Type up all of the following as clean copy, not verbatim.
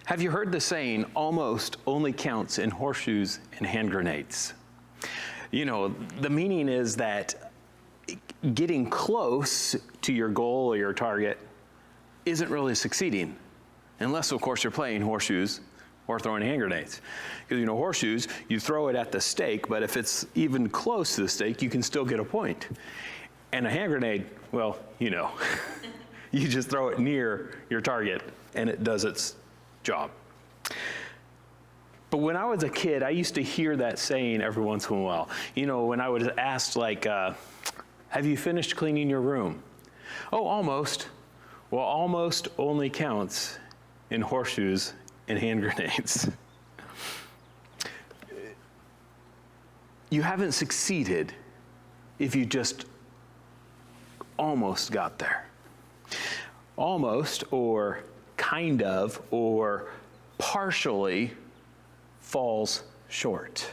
Have you heard the saying, almost only counts in horseshoes and hand grenades? You know, the meaning is that getting close to your goal or your target isn't really succeeding, unless, of course, you're playing horseshoes or throwing hand grenades. Because, you know, horseshoes, you throw it at the stake, but if it's even close to the stake, you can still get a point. And a hand grenade, well, you know, you just throw it near your target and it does its job. But when I was a kid, I used to hear that saying every once in a while. You know, when I was asked, like, have you finished cleaning your room? Oh, almost. Well, almost only counts in horseshoes and hand grenades. You haven't succeeded if you just almost got there. Almost, or kind of, or partially falls short.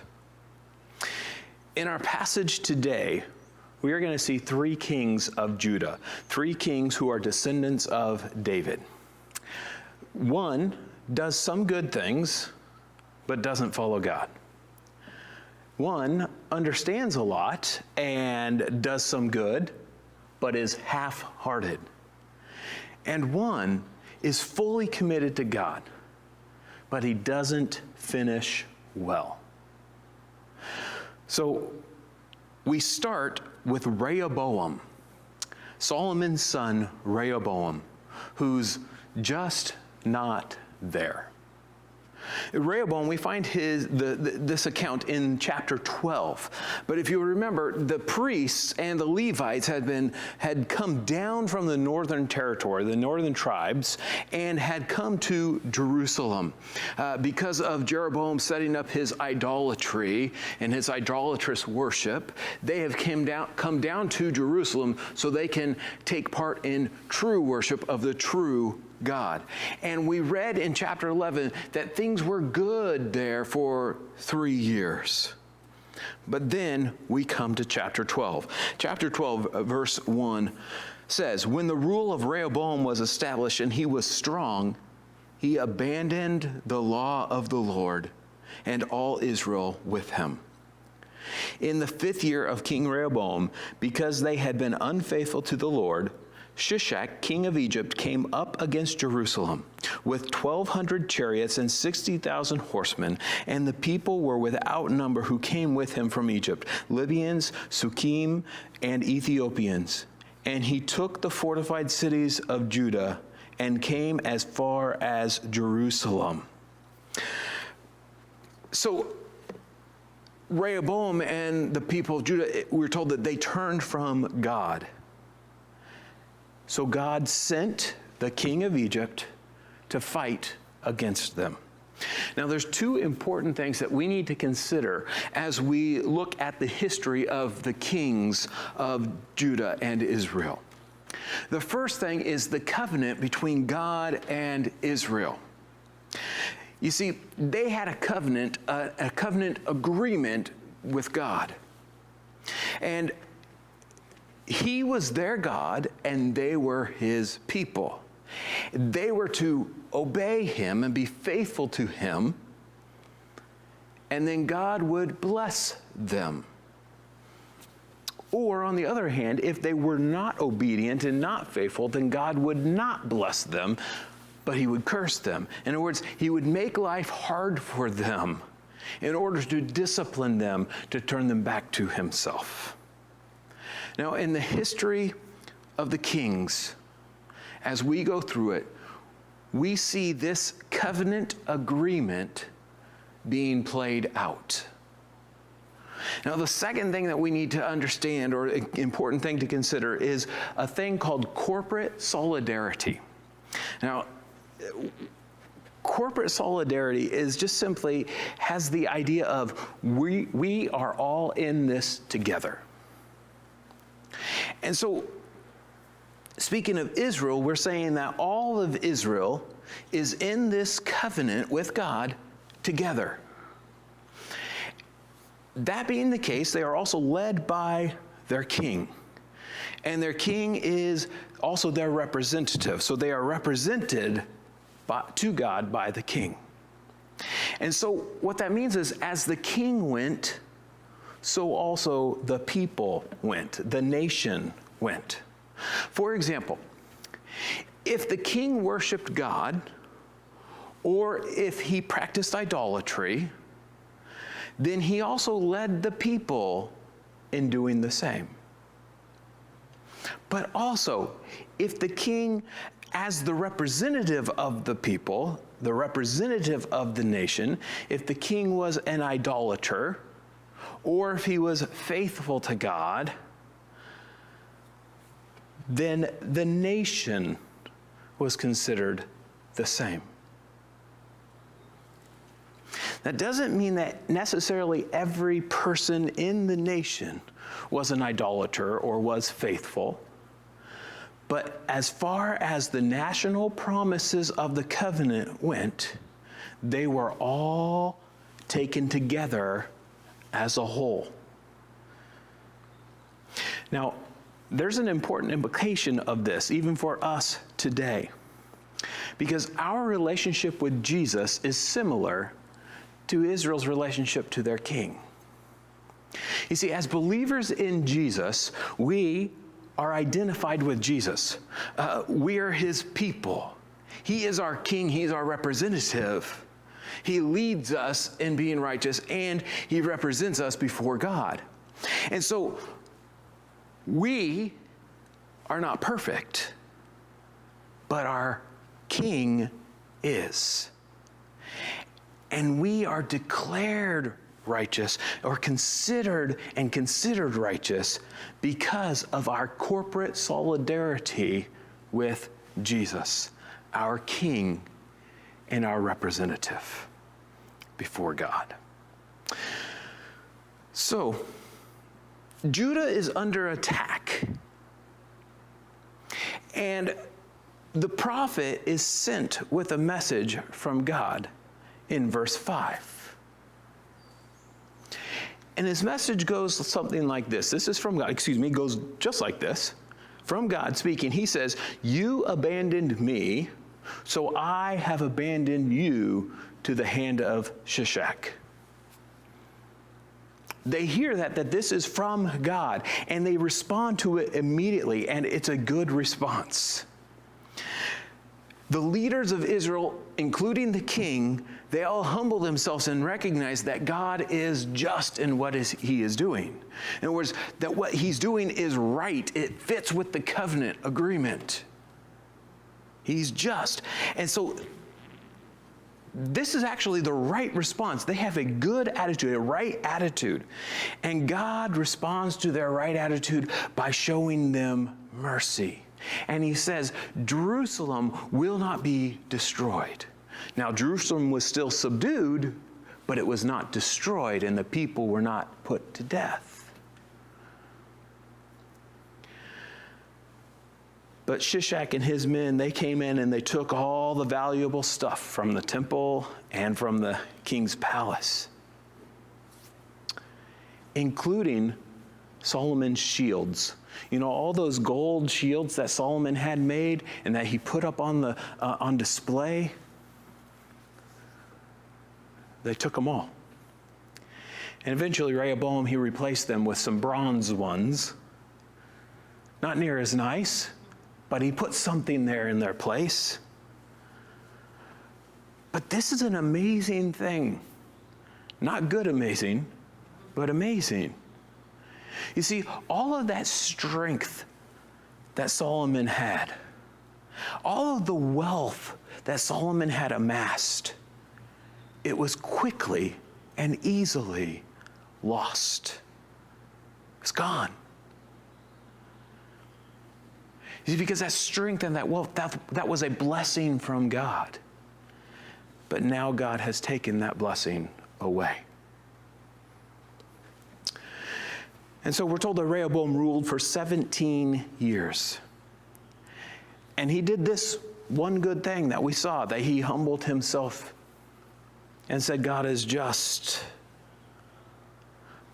In our passage today, we are going to see three kings of Judah, three kings who are descendants of David. One does some good things, but doesn't follow God. One understands a lot and does some good, but is half-hearted. And one is fully committed to God, but he doesn't finish well. So we start with Rehoboam, Solomon's son Rehoboam, who's just not there. Rehoboam, we find this account in chapter 12. But if you remember, the priests and the Levites had come down from the northern territory, the northern tribes, and had come to Jerusalem because of Jeroboam setting up his idolatry and his idolatrous worship. They have come down to Jerusalem so they can take part in true worship of the true God. And we read in chapter 11 that things were good there for 3 years. But then we come to chapter 12. Chapter 12, verse 1 says, "When the rule of Rehoboam was established and he was strong, he abandoned the law of the Lord and all Israel with him. In the 5th year of King Rehoboam, because they had been unfaithful to the Lord, Shishak, king of Egypt, came up against Jerusalem with 1,200 chariots and 60,000 horsemen, and the people were without number who came with him from Egypt, Libyans, Sukkim, and Ethiopians. And he took the fortified cities of Judah and came as far as Jerusalem." So Rehoboam and the people of Judah, we're told that they turned from God. So God sent the king of Egypt to fight against them. Now, there's two important things that we need to consider as we look at the history of the kings of Judah and Israel. The first thing is the covenant between God and Israel. You see, they had a covenant agreement with God. And he was their God, and they were his people. They were to obey him and be faithful to him, and then God would bless them. Or, on the other hand, if they were not obedient and not faithful, then God would not bless them, but he would curse them. In other words, he would make life hard for them in order to discipline them, to turn them back to himself. Now, in the history of the kings, as we go through it, we see this covenant agreement being played out. Now, the second thing that we need to understand, or an important thing to consider, is a thing called corporate solidarity. Now, corporate solidarity is just simply has the idea of we are all in this together. And so, speaking of Israel, we're saying that all of Israel is in this covenant with God together. That being the case, they are also led by their king. And their king is also their representative. So they are represented to God by the king. And so what that means is, as the king went, so also the people went, the nation went. For example, if the king worshiped God, or if he practiced idolatry, then he also led the people in doing the same. But also, if the king, as the representative of the people, the representative of the nation, if the king was an idolater, or if he was faithful to God, then the nation was considered the same. That doesn't mean that necessarily every person in the nation was an idolater or was faithful. But as far as the national promises of the covenant went, they were all taken together as a whole. Now, there's an important implication of this, even for us today, because our relationship with Jesus is similar to Israel's relationship to their king. You see, as believers in Jesus, we are identified with Jesus. We are his people. He is our king. He's our representative. He leads us in being righteous, and he represents us before God. And so we are not perfect, but our king is. And we are declared righteous, or considered righteous, because of our corporate solidarity with Jesus, our king and our representative before God. So, Judah is under attack, and the prophet is sent with a message from God in verse 5. And his message goes something like this. This is from God, goes just like this. From God speaking, he says, "You abandoned me, so I have abandoned you to the hand of Shishak." They hear that this is from God, and they respond to it immediately, and it's a good response. The leaders of Israel, including the king, they all humble themselves and recognize that God is just in what he is doing. In other words, that what he's doing is right. It fits with the covenant agreement. He's just. And so this is actually the right response. They have a good attitude, a right attitude. And God responds to their right attitude by showing them mercy. And he says, Jerusalem will not be destroyed. Now, Jerusalem was still subdued, but it was not destroyed, and the people were not put to death. But Shishak and his men, they came in and they took all the valuable stuff from the temple and from the king's palace, including Solomon's shields. You know, all those gold shields that Solomon had made and that he put up on display, they took them all. And eventually Rehoboam, he replaced them with some bronze ones. Not near as nice, but he put something there in their place. But this is an amazing thing. Not good amazing, but amazing. You see, all of that strength that Solomon had, all of the wealth that Solomon had amassed, it was quickly and easily lost. It's gone. You see, because that strength and that wealth, that was a blessing from God. But now God has taken that blessing away. And so we're told that Rehoboam ruled for 17 years. And he did this one good thing that we saw, that he humbled himself and said, God is just.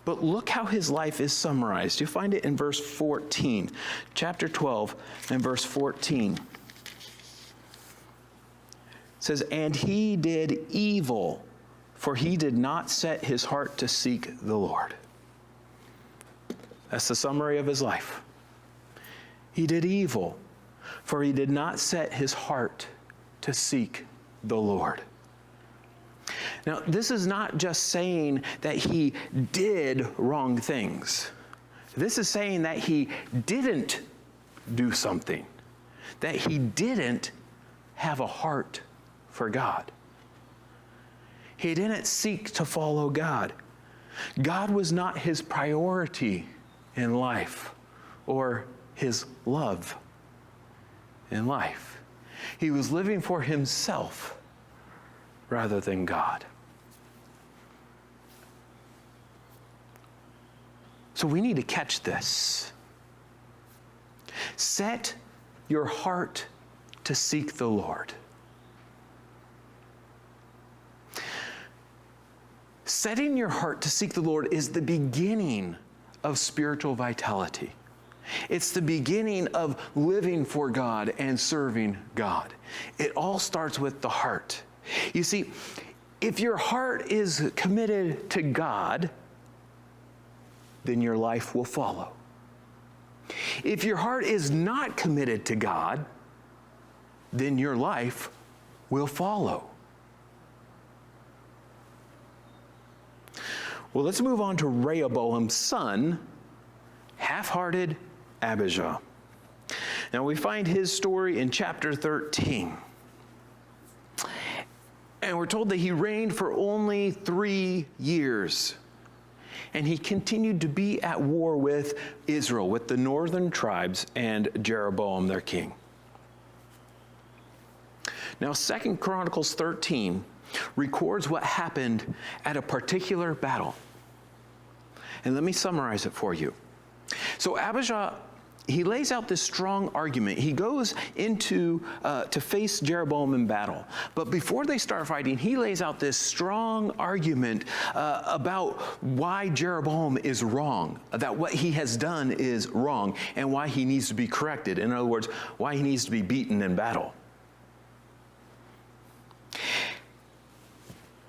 But look how his life is summarized. You find it in verse 14, chapter 12 and verse 14. It says, and he did evil, for he did not set his heart to seek the Lord. That's the summary of his life. He did evil, for he did not set his heart to seek the Lord. Now, this is not just saying that he did wrong things. This is saying that he didn't do something, that he didn't have a heart for God. He didn't seek to follow God. God was not his priority in life or his love in life. He was living for himself rather than God. So we need to catch this. Set your heart to seek the Lord. Setting your heart to seek the Lord is the beginning of spiritual vitality. It's the beginning of living for God and serving God. It all starts with the heart. You see, if your heart is committed to God, then your life will follow. If your heart is not committed to God, then your life will follow. Well, let's move on to Rehoboam's son, half-hearted Abijah. Now, we find his story in chapter 13. And we're told that he reigned for only 3 years. And he continued to be at war with Israel, with the northern tribes and Jeroboam, their king. Now, 2 Chronicles 13 records what happened at a particular battle. And let me summarize it for you. So Abijah, he lays out this strong argument. He goes into to face Jeroboam in battle. But before they start fighting, he lays out this strong argument about why Jeroboam is wrong, that what he has done is wrong, and why he needs to be corrected. In other words, why he needs to be beaten in battle.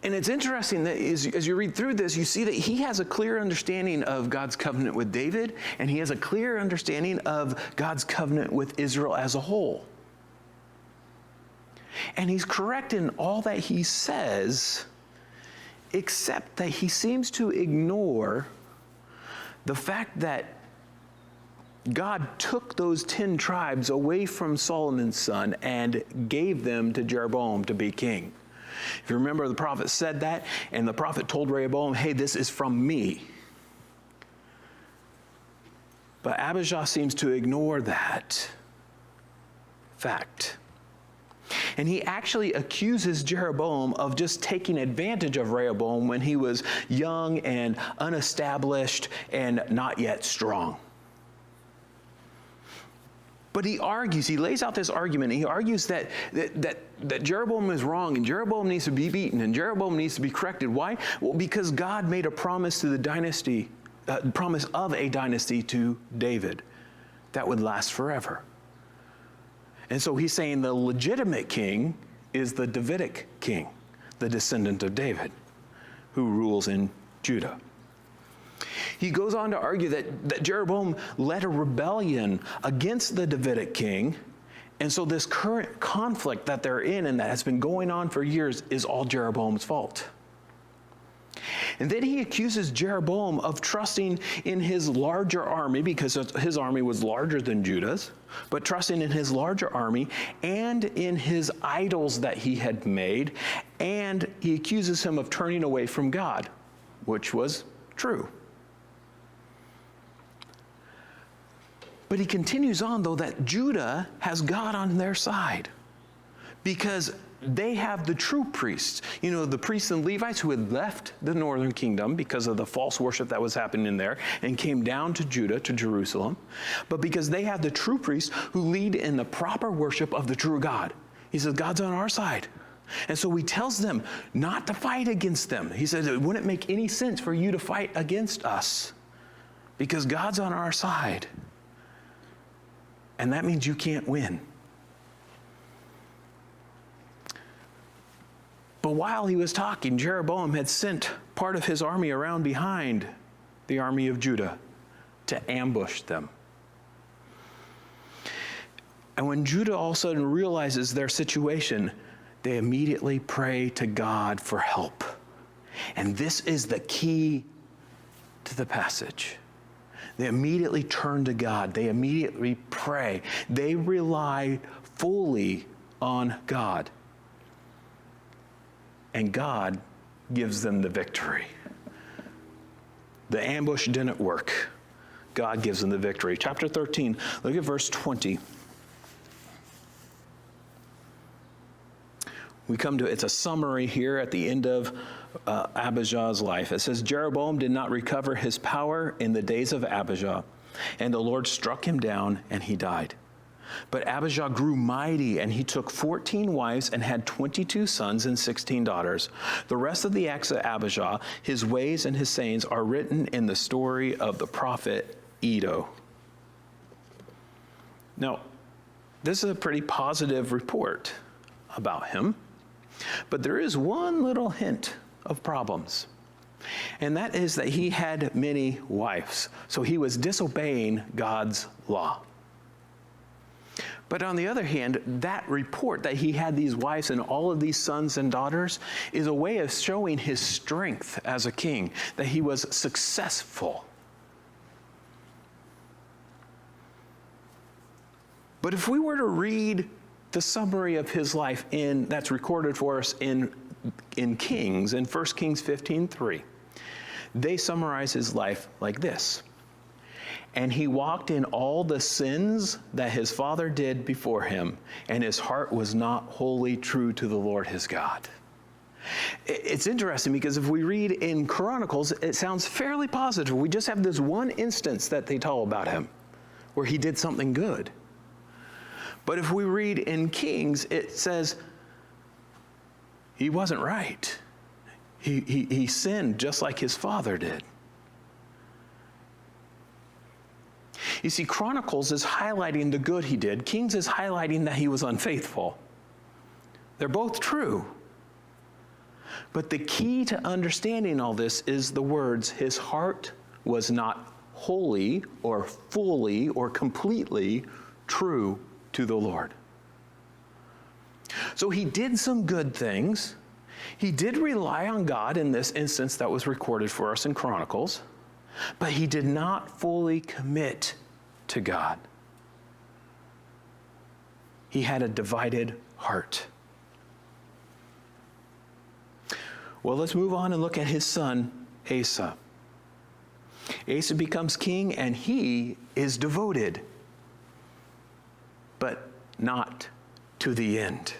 And it's interesting that as you read through this, you see that he has a clear understanding of God's covenant with David, and he has a clear understanding of God's covenant with Israel as a whole. And he's correct in all that he says, except that he seems to ignore the fact that God took those 10 tribes away from Solomon's son and gave them to Jeroboam to be king. If you remember, the prophet said that, and the prophet told Rehoboam, hey, this is from me. But Abijah seems to ignore that fact. And he actually accuses Jeroboam of just taking advantage of Rehoboam when he was young and unestablished and not yet strong. But he argues, he lays out this argument, and he argues that Jeroboam is wrong, and Jeroboam needs to be beaten, and Jeroboam needs to be corrected. Why? Well, because God made a promise to the dynasty, promise of a dynasty to David that would last forever. And so he's saying the legitimate king is the Davidic king, the descendant of David, who rules in Judah. He goes on to argue that Jeroboam led a rebellion against the Davidic king, and so this current conflict that they're in and that has been going on for years is all Jeroboam's fault. And then he accuses Jeroboam of trusting in his larger army, because his army was larger than Judah's, but trusting in his larger army and in his idols that he had made, and he accuses him of turning away from God, which was true. But he continues on, though, that Judah has God on their side because they have the true priests. You know, the priests and Levites who had left the northern kingdom because of the false worship that was happening there and came down to Judah, to Jerusalem. But because they have the true priests who lead in the proper worship of the true God. He says, God's on our side. And so he tells them not to fight against them. He says, it wouldn't make any sense for you to fight against us because God's on our side. And that means you can't win. while he was talking, Jeroboam had sent part of his army around behind the army of Judah to ambush them. And when Judah all of a sudden realizes their situation, they immediately pray to God for help. And this is the key to the passage. They immediately turn to God. They immediately pray. They rely fully on God. And God gives them the victory. The ambush didn't work. God gives them the victory. Chapter 13, look at verse 20. We come to, it's a summary here at the end of Abijah's life. It says, Jeroboam did not recover his power in the days of Abijah, and the Lord struck him down, and he died. But Abijah grew mighty, and he took 14 wives and had 22 sons and 16 daughters. The rest of the acts of Abijah, his ways and his sayings, are written in the story of the prophet Iddo. Now, this is a pretty positive report about him. But there is one little hint of problems, and that is that he had many wives. So he was disobeying God's law. But on the other hand, that report that he had these wives and all of these sons and daughters is a way of showing his strength as a king, that he was successful. But if we were to read the summary of his life that's recorded for us in Kings, in 1 Kings 15:3, they summarize his life like this. And he walked in all the sins that his father did before him, and his heart was not wholly true to the Lord his God. It's interesting because if we read in Chronicles, it sounds fairly positive. We just have this one instance that they tell about him where he did something good. But if we read in Kings, it says he wasn't right. He sinned just like his father did. You see, Chronicles is highlighting the good he did. Kings is highlighting that he was unfaithful. They're both true. But the key to understanding all this is the words, his heart was not wholly or fully or completely true to the Lord. So he did some good things. He did rely on God in this instance that was recorded for us in Chronicles, but he did not fully commit to God. He had a divided heart. Well, let's move on and look at his son, Asa. Asa becomes king, and he is devoted, but not to the end.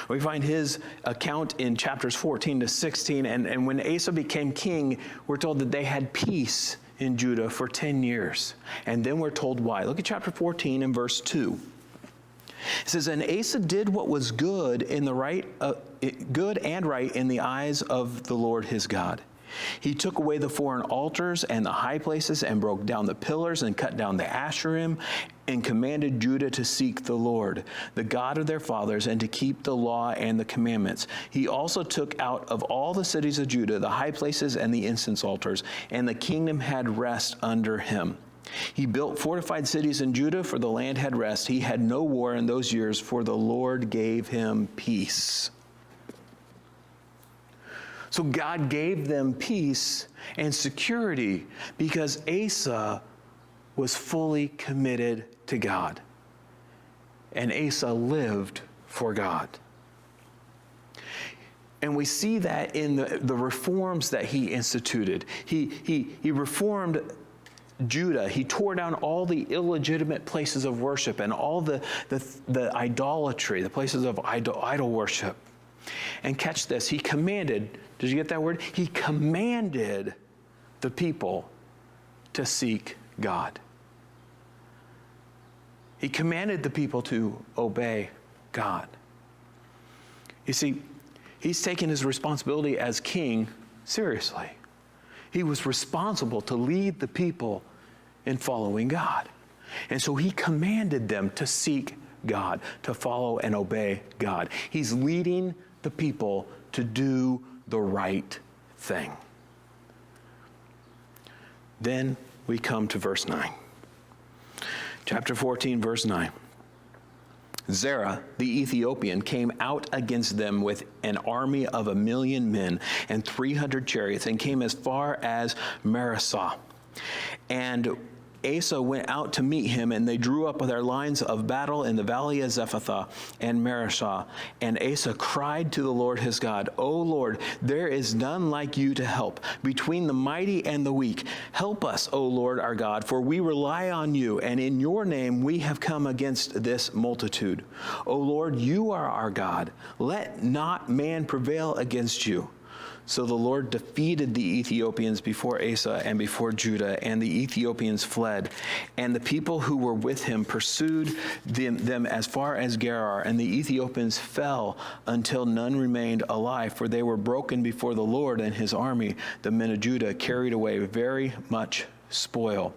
We find his account in chapters 14 to 16, and when Asa became king, we're told that they had peace in Judah for 10 years. And then we're told why. Look at chapter 14 and verse 2. It says, and Asa did what was good and right in the eyes of the Lord his God. He took away the foreign altars and the high places and broke down the pillars and cut down the Asherim and commanded Judah to seek the Lord, the God of their fathers, and to keep the law and the commandments. He also took out of all the cities of Judah the high places and the incense altars, and the kingdom had rest under him. He built fortified cities in Judah, for the land had rest. He had no war in those years, for the Lord gave him peace. So God gave them peace and security because Asa was fully committed to God. And Asa lived for God. And we see that in the reforms that he instituted. He reformed Judah. He tore down all the illegitimate places of worship and all the idolatry, the places of idol worship. And catch this, he commanded, did you get that word? He commanded the people to seek God. He commanded the people to obey God. You see, he's taken his responsibility as king seriously. He was responsible to lead the people in following God. And so he commanded them to seek God, to follow and obey God. He's leading the people to do the right thing. Then we come to verse 9. Chapter 14, verse 9. Zerah, the Ethiopian, came out against them with an army of 1,000,000 men and 300 chariots, and came as far as Maresah. And Asa went out to meet him, and they drew up their lines of battle in the valley of Zephathah and Maresah. And Asa cried to the Lord his God, O Lord, there is none like you to help between the mighty and the weak. Help us, O Lord our God, for we rely on you, and in your name we have come against this multitude. O Lord, you are our God. Let not man prevail against you. So the Lord defeated the Ethiopians before Asa and before Judah, and the Ethiopians fled. And the people who were with him pursued them as far as Gerar, and the Ethiopians fell until none remained alive, for they were broken before the Lord and his army. The men of Judah carried away very much spoil.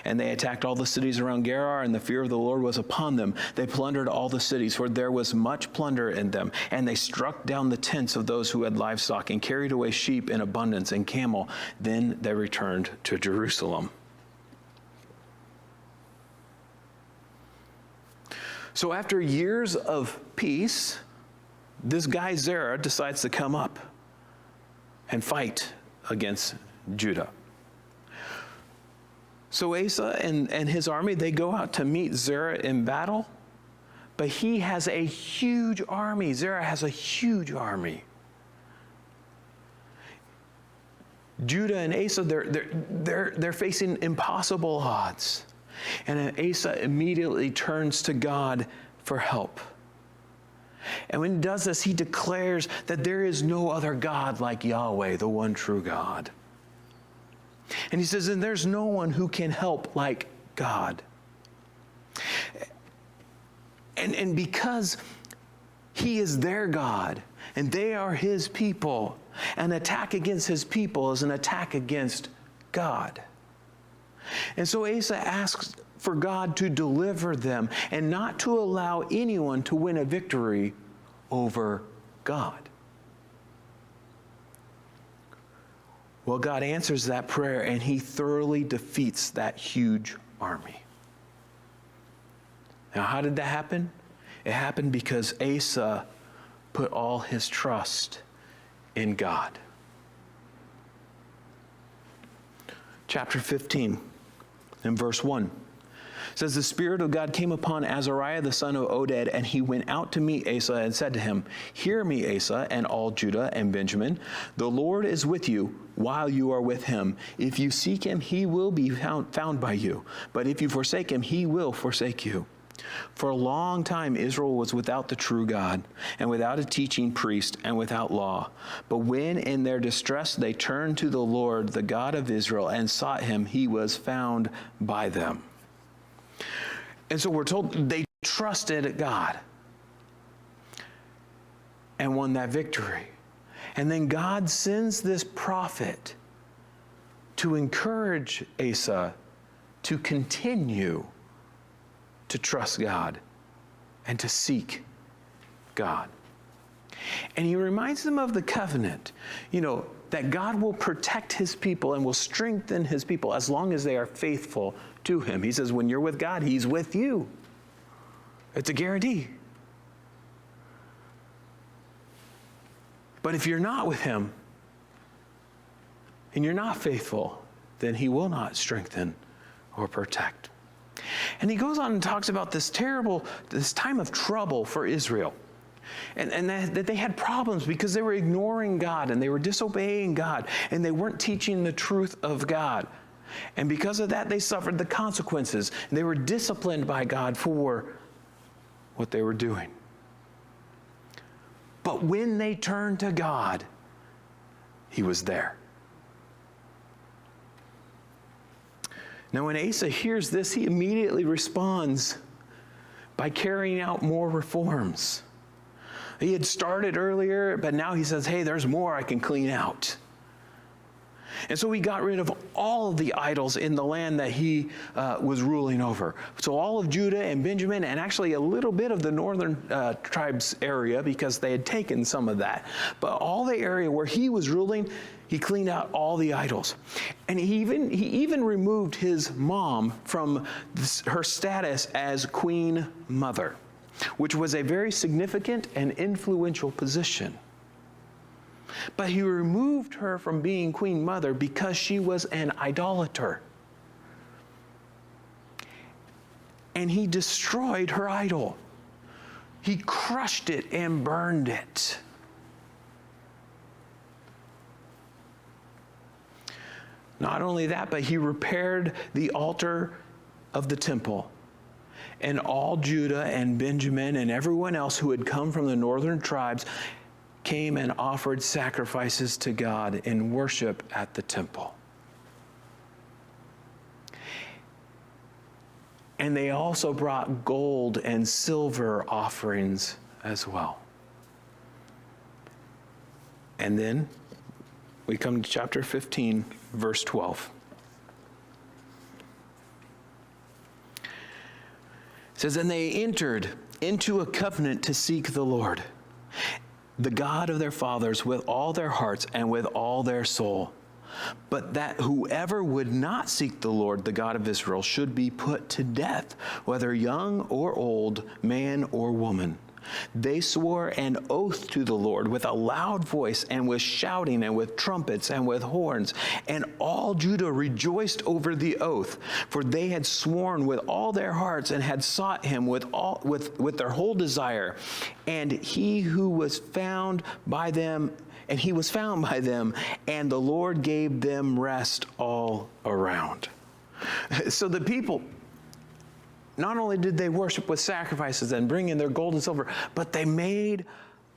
And they attacked all the cities around Gerar, and the fear of the Lord was upon them. They plundered all the cities, for there was much plunder in them. And they struck down the tents of those who had livestock, and carried away sheep in abundance and camel. Then they returned to Jerusalem. So after years of peace, this guy Zerah decides to come up and fight against Judah. So Asa and his army, they go out to meet Zerah in battle, but he has a huge army. Zerah has a huge army. Judah and Asa, they're facing impossible odds. And Asa immediately turns to God for help. And when he does this, he declares that there is no other God like Yahweh, the one true God. And he says, and there's no one who can help like God. And because he is their God and they are his people, an attack against his people is an attack against God. And so Asa asks for God to deliver them and not to allow anyone to win a victory over God. Well, God answers that prayer, and he thoroughly defeats that huge army. Now, how did that happen? It happened because Asa put all his trust in God. Chapter 15, and verse 1. Says, the Spirit of God came upon Azariah the son of Oded, and he went out to meet Asa and said to him, hear me, Asa, and all Judah and Benjamin. The Lord is with you while you are with him. If you seek him, he will be found by you. But if you forsake him, he will forsake you. For a long time Israel was without the true God, and without a teaching priest, and without law. But when in their distress they turned to the Lord, the God of Israel, and sought him, he was found by them. And so we're told they trusted God and won that victory. And then God sends this prophet to encourage Asa to continue to trust God and to seek God. And he reminds them of the covenant, that God will protect his people and will strengthen his people as long as they are faithful to him. He says, when you're with God, he's with you. It's a guarantee. But if you're not with him and you're not faithful, then he will not strengthen or protect. And he goes on and talks about this time of trouble for Israel. And that they had problems because they were ignoring God and they were disobeying God and they weren't teaching the truth of God. And because of that, they suffered the consequences. And they were disciplined by God for what they were doing. But when they turned to God, he was there. Now, when Asa hears this, he immediately responds by carrying out more reforms. He had started earlier, but now he says, hey, there's more I can clean out. And so he got rid of all of the idols in the land that he was ruling over. So all of Judah and Benjamin, and actually a little bit of the northern tribes area, because they had taken some of that. But all the area where he was ruling, he cleaned out all the idols. And he even removed his mom from her status as queen mother, which was a very significant and influential position. But he removed her from being queen mother because she was an idolater. And he destroyed her idol. He crushed it and burned it. Not only that, but he repaired the altar of the temple. And all Judah and Benjamin and everyone else who had come from the northern tribes came and offered sacrifices to God in worship at the temple. And they also brought gold and silver offerings as well. And then we come to chapter 15, verse 12. It says, "And they entered into a covenant to seek the Lord, the God of their fathers, with all their hearts and with all their soul. But that whoever would not seek the Lord, the God of Israel, should be put to death, whether young or old, man or woman. They swore an oath to the Lord with a loud voice and with shouting and with trumpets and with horns. And all Judah rejoiced over the oath, for they had sworn with all their hearts and had sought him with their whole desire. And he was found by them, and the Lord gave them rest all around." So the people, not only did they worship with sacrifices and bring in their gold and silver, but they made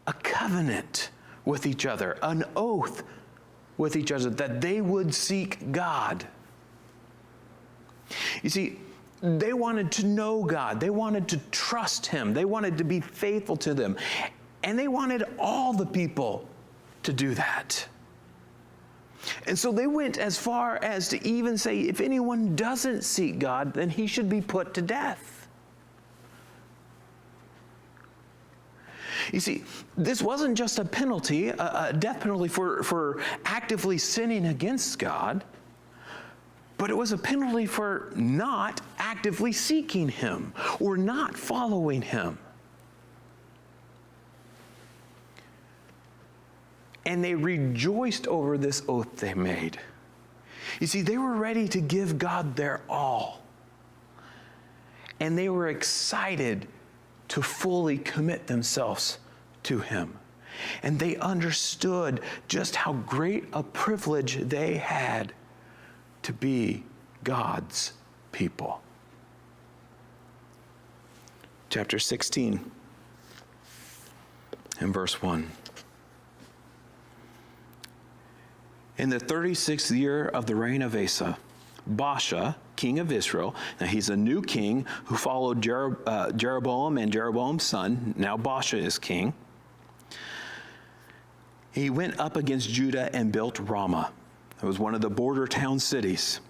a covenant with each other, an oath with each other, that they would seek God. You see, they wanted to know God. They wanted to trust him. They wanted to be faithful to them. And they wanted all the people to do that. And so they went as far as to even say, if anyone doesn't seek God, then he should be put to death. You see, this wasn't just a penalty, a death penalty for actively sinning against God, but it was a penalty for not actively seeking him or not following him. And they rejoiced over this oath they made. You see, they were ready to give God their all. And they were excited to fully commit themselves to him. And they understood just how great a privilege they had to be God's people. Chapter 16 and verse 1. "In the 36th year of the reign of Asa, Baasha, king of Israel," now he's a new king who followed Jeroboam and Jeroboam's son, now Baasha is king. He went up against Judah and built Ramah. It was one of the border town cities,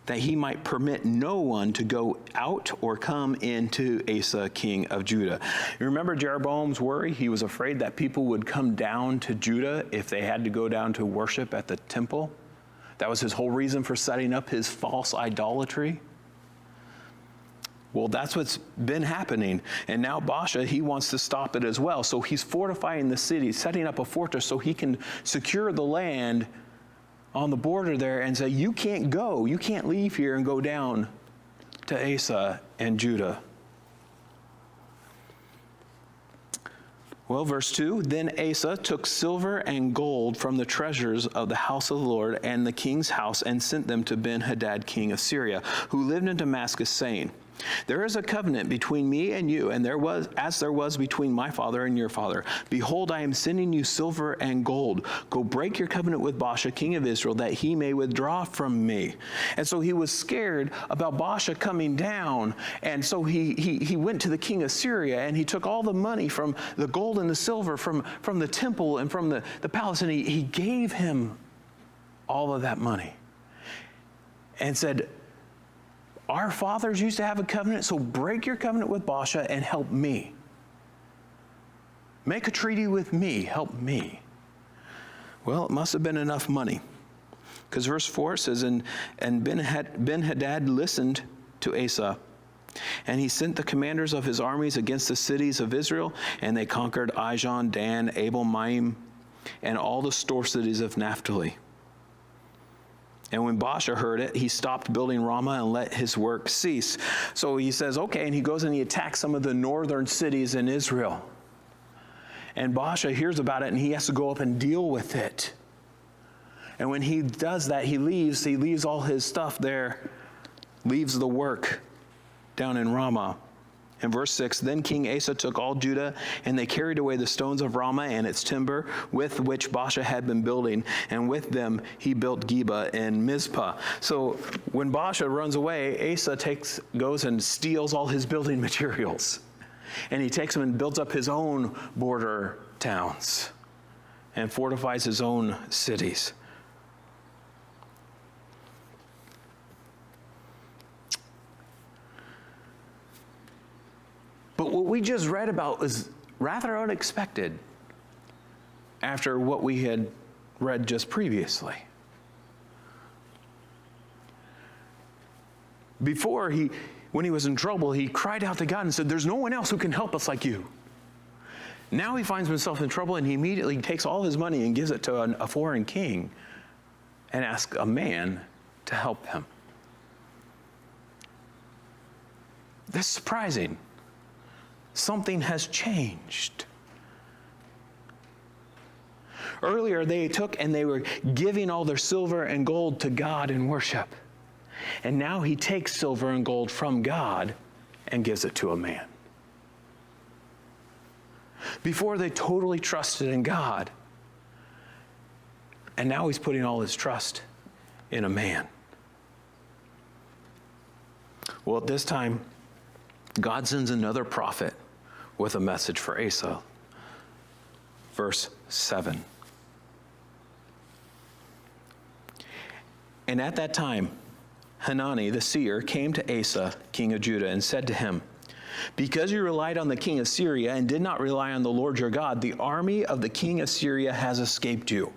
that he might permit no one to go out or come into Asa, king of Judah. You remember Jeroboam's worry? He was afraid that people would come down to Judah if they had to go down to worship at the temple. That was his whole reason for setting up his false idolatry. Well, that's what's been happening. And now Baasha, he wants to stop it as well. So he's fortifying the city, setting up a fortress so he can secure the land on the border there and say, you can't leave here and go down to Asa and Judah. Well, verse 2, "Then Asa took silver and gold from the treasures of the house of the Lord and the king's house and sent them to Ben-Hadad, king of Syria, who lived in Damascus, saying, There is a covenant between me and you, and there was between my father and your father. Behold, I am sending you silver and gold. Go break your covenant with Baasha, king of Israel, that he may withdraw from me. And so he was scared about Baasha coming down, and so he went to the king of Syria, and he took all the money from the gold and the silver from the temple and from the palace, and he gave him all of that money and said, our fathers used to have a covenant, so break your covenant with Baasha and help me. Make a treaty with me, help me. Well, it must have been enough money. Because verse 4 says, and Ben-Hadad listened to Asa, and he sent the commanders of his armies against the cities of Israel, and they conquered Ijon, Dan, Abel-Maim, and all the store cities of Naphtali. And when Baasha heard it, he stopped building Ramah and let his work cease. So he says, okay, and he goes and he attacks some of the northern cities in Israel. And Baasha hears about it, and he has to go up and deal with it. And when he does that, he leaves all his stuff there, leaves the work down in Ramah. In verse 6, then King Asa took all Judah, and they carried away the stones of Ramah and its timber, with which Baasha had been building, and with them he built Geba and Mizpah. So when Baasha runs away, Asa goes and steals all his building materials. And he takes them and builds up his own border towns and fortifies his own cities. But what we just read about was rather unexpected after what we had read just previously. Before, when he was in trouble, he cried out to God and said, there's no one else who can help us like you. Now he finds himself in trouble, and he immediately takes all his money and gives it to a foreign king and asks a man to help him. That's surprising. Something has changed. Earlier, they took and they were giving all their silver and gold to God in worship. And now he takes silver and gold from God and gives it to a man. Before, they totally trusted in God. And now he's putting all his trust in a man. Well, at this time, God sends another prophet with a message for Asa. Verse 7. And at that time, Hanani the seer came to Asa, king of Judah, and said to him, because you relied on the king of Syria and did not rely on the Lord your God, the army of the king of Syria has escaped you.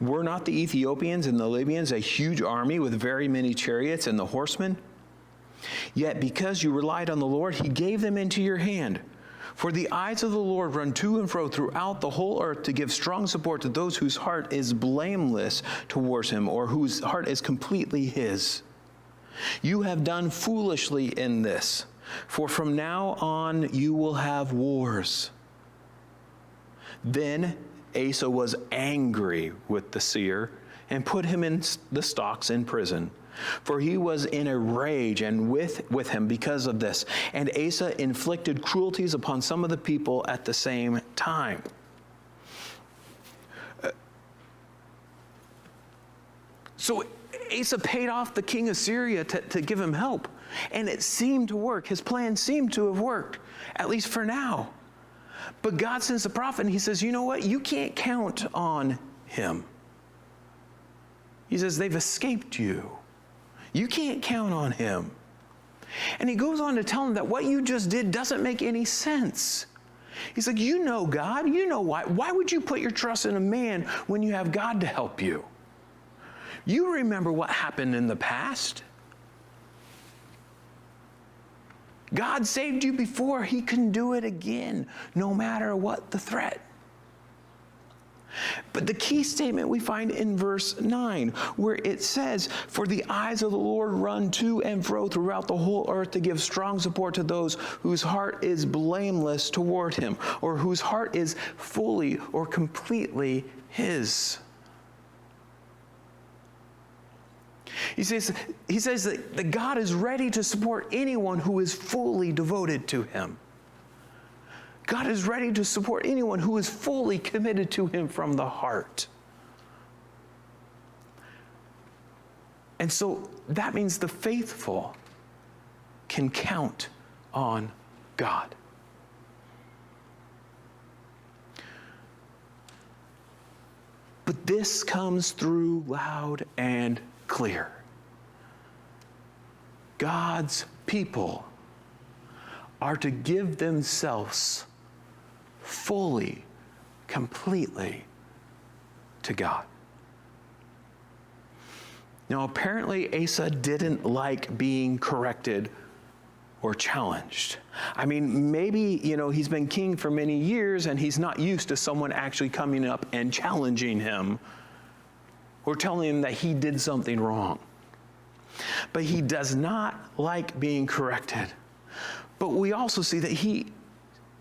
Were not the Ethiopians and the Libyans a huge army with very many chariots and the horsemen? Yet because you relied on the Lord, he gave them into your hand. For the eyes of the Lord run to and fro throughout the whole earth to give strong support to those whose heart is blameless towards him, or whose heart is completely his. You have done foolishly in this, for from now on you will have wars. Then Asa was angry with the seer and put him in the stocks in prison. For he was in a rage and with him because of this. And Asa inflicted cruelties upon some of the people at the same time. So Asa paid off the king of Syria to give him help. And it seemed to work. His plan seemed to have worked, at least for now. But God sends a prophet and he says, you know what? You can't count on him. He says, they've escaped you. You can't count on him. And he goes on to tell him that what you just did doesn't make any sense. He's like, you know God, you know why. Why would you put your trust in a man when you have God to help you? You remember what happened in the past. God saved you before. He can do it again, no matter what the threat. But the key statement we find in verse 9, where it says, for the eyes of the Lord run to and fro throughout the whole earth to give strong support to those whose heart is blameless toward him, or whose heart is fully or completely his. He says that God is ready to support anyone who is fully devoted to him. God is ready to support anyone who is fully committed to him from the heart. And so that means the faithful can count on God. But this comes through loud and clear. God's people are to give themselves fully, completely to God. Now, apparently Asa didn't like being corrected or challenged. I mean, maybe, he's been king for many years and he's not used to someone actually coming up and challenging him or telling him that he did something wrong. But he does not like being corrected. But we also see that he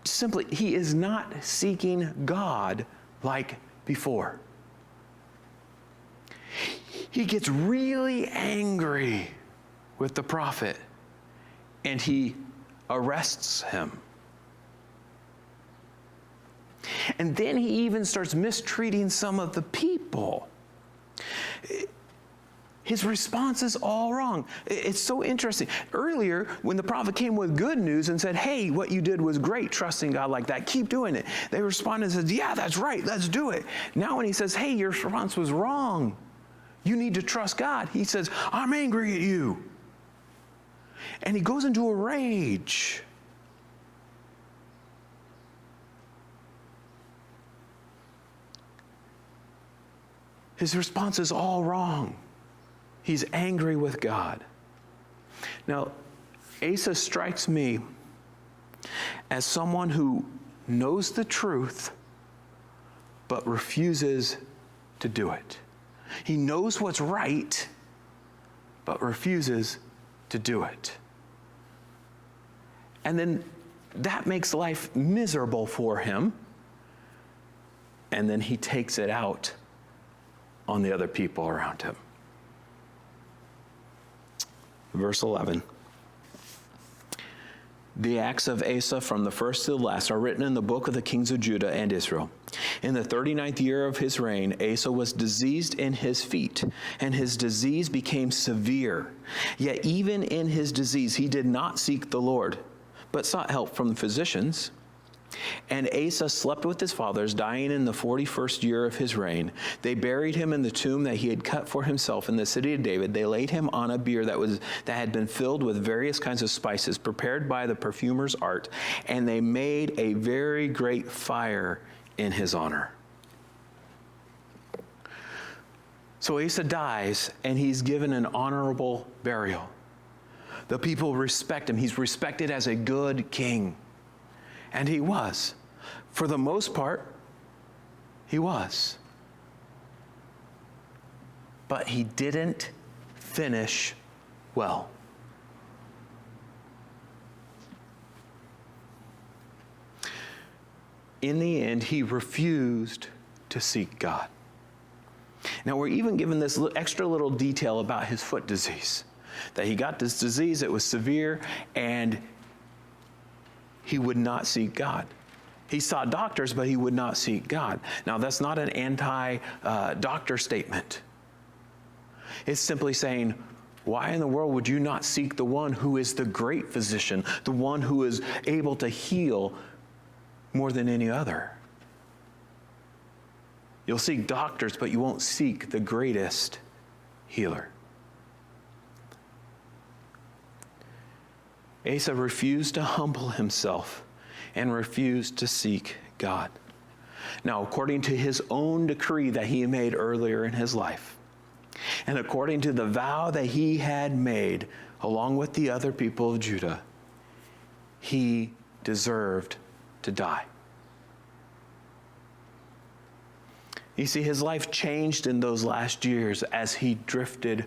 is not seeking God like before. He gets really angry with the prophet and he arrests him. And then he even starts mistreating some of the people. His response is all wrong. It's so interesting. Earlier, when the prophet came with good news and said, hey, what you did was great, trusting God like that, keep doing it. They responded and said, yeah, that's right, let's do it. Now when he says, hey, your response was wrong, you need to trust God, he says, I'm angry at you. And he goes into a rage. His response is all wrong. He's angry with God. Now, Asa strikes me as someone who knows the truth but refuses to do it. He knows what's right but refuses to do it. And then that makes life miserable for him. And then he takes it out on the other people around him. Verse 11. The acts of Asa from the first to the last are written in the book of the kings of Judah and Israel. In the 39th year of his reign, Asa was diseased in his feet, and his disease became severe. Yet even in his disease, he did not seek the Lord, but sought help from the physicians. And Asa slept with his fathers, dying in the 41st year of his reign. They buried him in the tomb that he had cut for himself in the city of David. They laid him on a bier that had been filled with various kinds of spices prepared by the perfumer's art, and they made a very great fire in his honor. So Asa dies, and he's given an honorable burial. The people respect him. He's respected as a good king. And he was. For the most part, he was. But he didn't finish well. In the end, he refused to seek God. Now, we're even given this extra little detail about his foot disease. That he got this disease, it was severe, and he would not seek God. He saw doctors, but he would not seek God. Now, that's not an anti-doctor statement. It's simply saying, why in the world would you not seek the one who is the great physician, the one who is able to heal more than any other? You'll seek doctors, but you won't seek the greatest healer. Asa refused to humble himself and refused to seek God. Now, according to his own decree that he made earlier in his life, and according to the vow that he had made along with the other people of Judah, he deserved to die. You see, his life changed in those last years as he drifted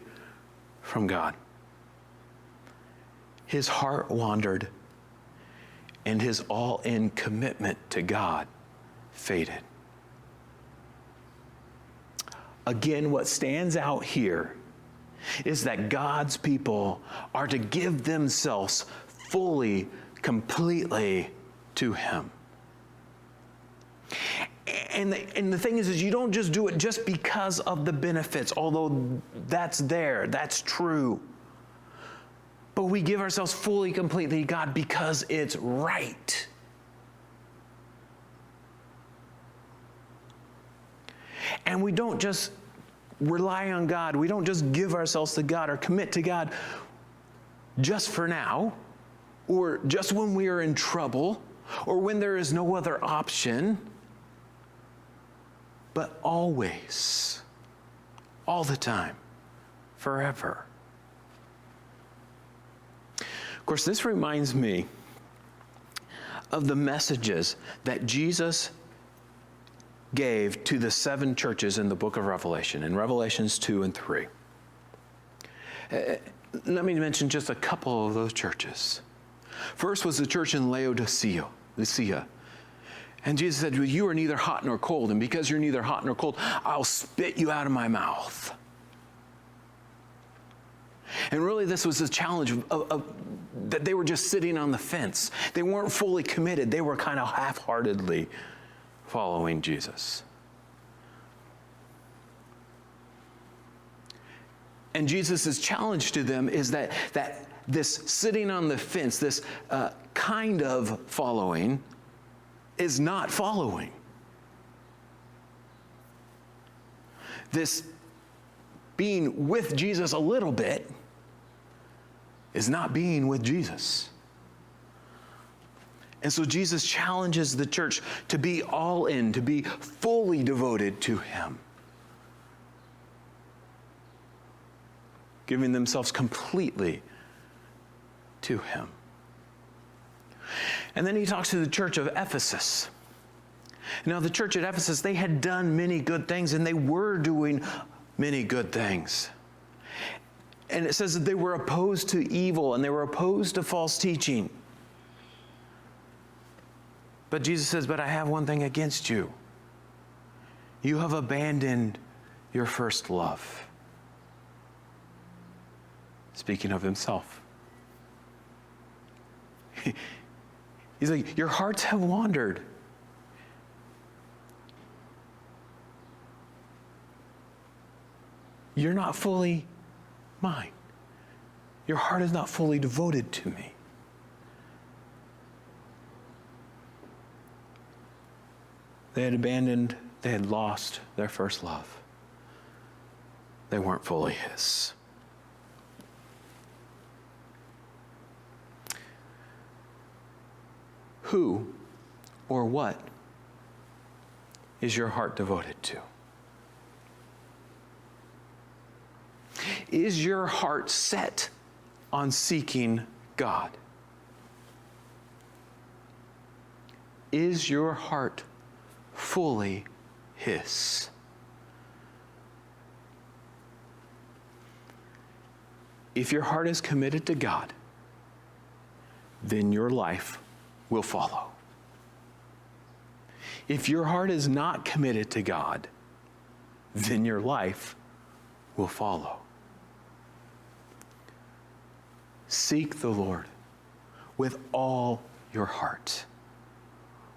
from God. His heart wandered, and his all-in commitment to God faded. Again, what stands out here is that God's people are to give themselves fully, completely to Him. And the thing is you don't just do it just because of the benefits, although that's there, that's true. But we give ourselves fully, completely to God because it's right. And we don't just rely on God. We don't just give ourselves to God or commit to God just for now, or just when we are in trouble, or when there is no other option, but always, all the time, forever. Of course, this reminds me of the messages that Jesus gave to the 7 churches in the book of Revelation, in Revelations 2 and 3. Let me mention just a couple of those churches. First was the church in Laodicea. And Jesus said, well, you are neither hot nor cold, and because you're neither hot nor cold, I'll spit you out of my mouth. And really this was a challenge of that they were just sitting on the fence. They weren't fully committed. They were kind of half-heartedly following Jesus. And Jesus' challenge to them is that this sitting on the fence, this kind of following, is not following. This being with Jesus a little bit is not being with Jesus. And so Jesus challenges the church to be all in, to be fully devoted to Him, giving themselves completely to Him. And then he talks to the church of Ephesus. Now, the church at Ephesus, they had done many good things, and they were doing many good things. And it says that they were opposed to evil, and they were opposed to false teaching. But Jesus says, but I have one thing against you. You have abandoned your first love. Speaking of Himself. He's like, your hearts have wandered. You're not fully mine. Your heart is not fully devoted to me. They had abandoned, they had lost their first love. They weren't fully His. Who or what is your heart devoted to? Is your heart set on seeking God? Is your heart fully His? If your heart is committed to God, then your life will follow. If your heart is not committed to God, then your life will follow. Seek the Lord with all your heart,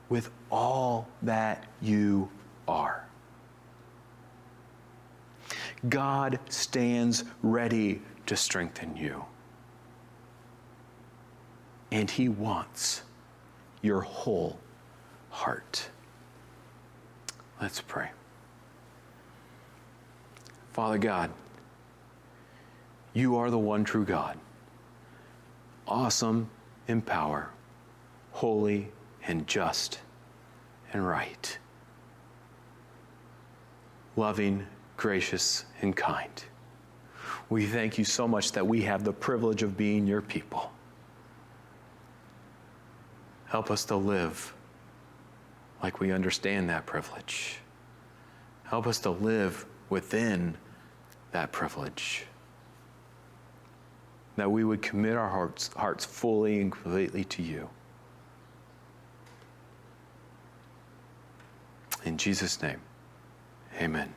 with all that you are. God stands ready to strengthen you. And He wants your whole heart. Let's pray. Father God, You are the one true God, awesome in power, holy and just and right, loving, gracious, and kind. We thank You so much that we have the privilege of being Your people. Help us to live like we understand that privilege. Help us to live within that privilege. That we would commit our hearts fully and completely to You. In Jesus' name, amen.